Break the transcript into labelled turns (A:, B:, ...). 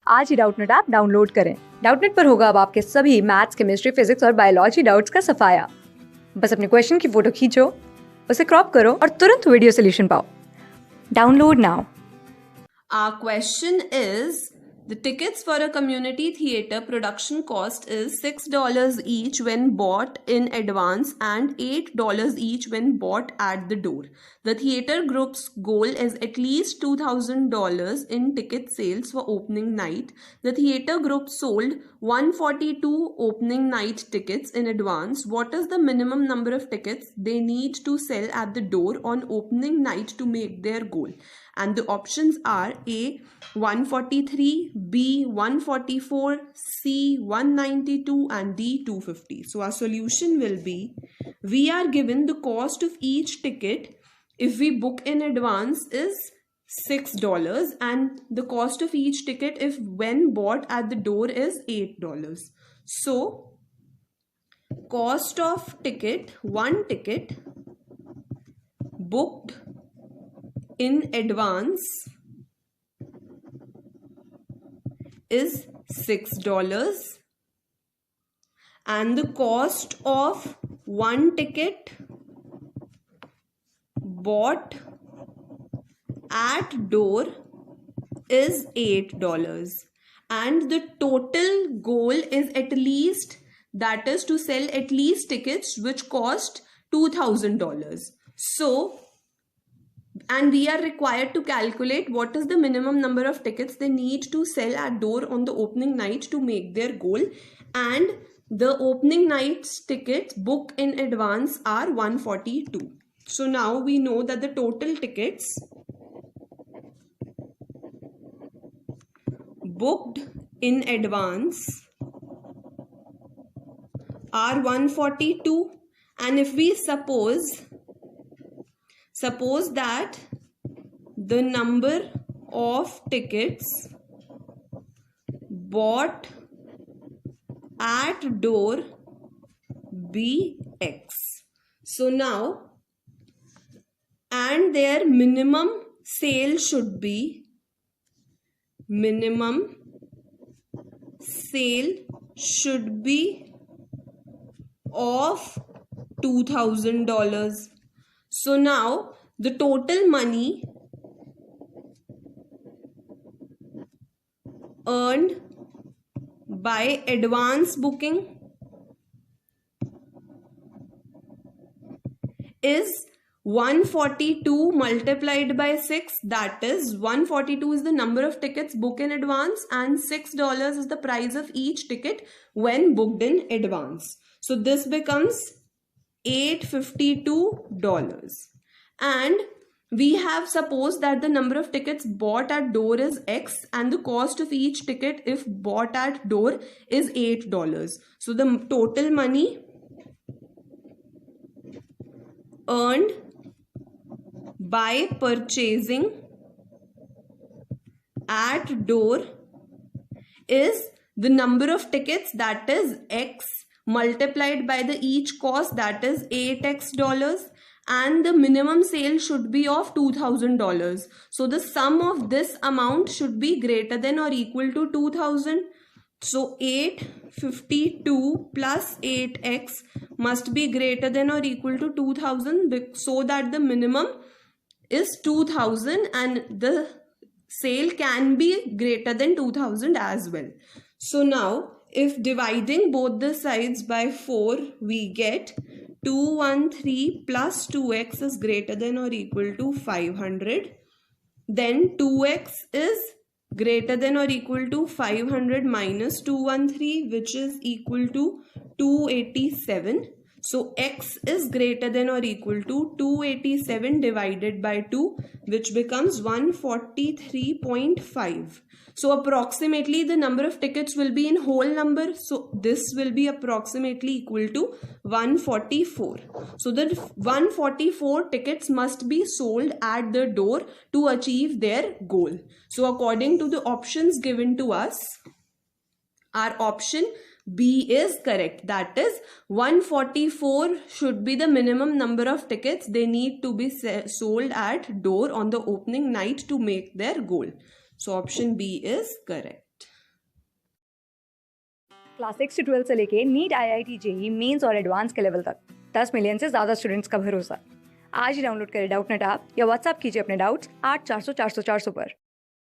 A: आज ही Doubtnut app download करें। Doubtnut पर होगा अब आपके सभी मैथ्स, केमिस्ट्री, फिजिक्स और बायोलॉजी डाउट्स का सफाया। बस अपने क्वेश्चन की फोटो खींचो, उसे क्रॉप करो और तुरंत वीडियो सोल्यूशन पाओ। Download now.
B: Our question is, the tickets for a community theatre production cost is $6 each when bought in advance and $8 each when bought at the door. The theatre group's goal is at least $2,000 in ticket sales for opening night. The theatre group sold 142 opening night tickets in advance. What is the minimum number of tickets they need to sell at the door on opening night to make their goal? And the options are A 143, B 144, C 192 and D 250. So our solution will be, we are given the cost of each ticket if we book in advance is $6 and the cost of each ticket if when bought at the door is $8. So cost of ticket, one ticket booked in advance is $6 and the cost of one ticket bought at door is $8 and the total goal is at least, that is to sell at least tickets which cost $2,000. So and we are required to calculate what is the minimum number of tickets they need to sell at door on the opening night to make their goal, and the opening night's tickets booked in advance are 142. So now we know that the total tickets booked in advance are 142, and if we suppose that the number of tickets bought at door be X. So now, and their minimum sale should be of $2,000. So now the total money earned by advance booking is 142 multiplied by 6, that is 142 is the number of tickets booked in advance and $6 is the price of each ticket when booked in advance. So this becomes $852, and we have supposed that the number of tickets bought at door is X and the cost of each ticket if bought at door is $8. So the total money earned by purchasing at door is the number of tickets, that is X, multiplied by the each cost, that is $8x, and the minimum sale should be of $2,000. So the sum of this amount should be greater than or equal to 2,000. So 852 plus 8x must be greater than or equal to 2,000, so that the minimum is 2,000 and the sale can be greater than 2,000 as well. So now if dividing both the sides by 4, we get 213 plus 2x is greater than or equal to 500. Then 2x is greater than or equal to 500 minus 213, which is equal to 287. So x is greater than or equal to 287 divided by 2, which becomes 143.5. So approximately the number of tickets will be in whole number. So this will be approximately equal to 144. So the 144 tickets must be sold at the door to achieve their goal. So according to the options given to us, our option B is correct. That is 144 should be the minimum number of tickets they need to be sold at door on the opening night to make their goal. So option B is correct.
A: Class 6 से 12 से लेके NEET, IIT, JEE mains और advance के level तक 10 million से ज्यादा students का भरोसा। आज ही डाउनलोड करें डाउटनेट ऐप या व्हाट्सएप कीजिए अपने डाउट्स 8400 400 400 पर।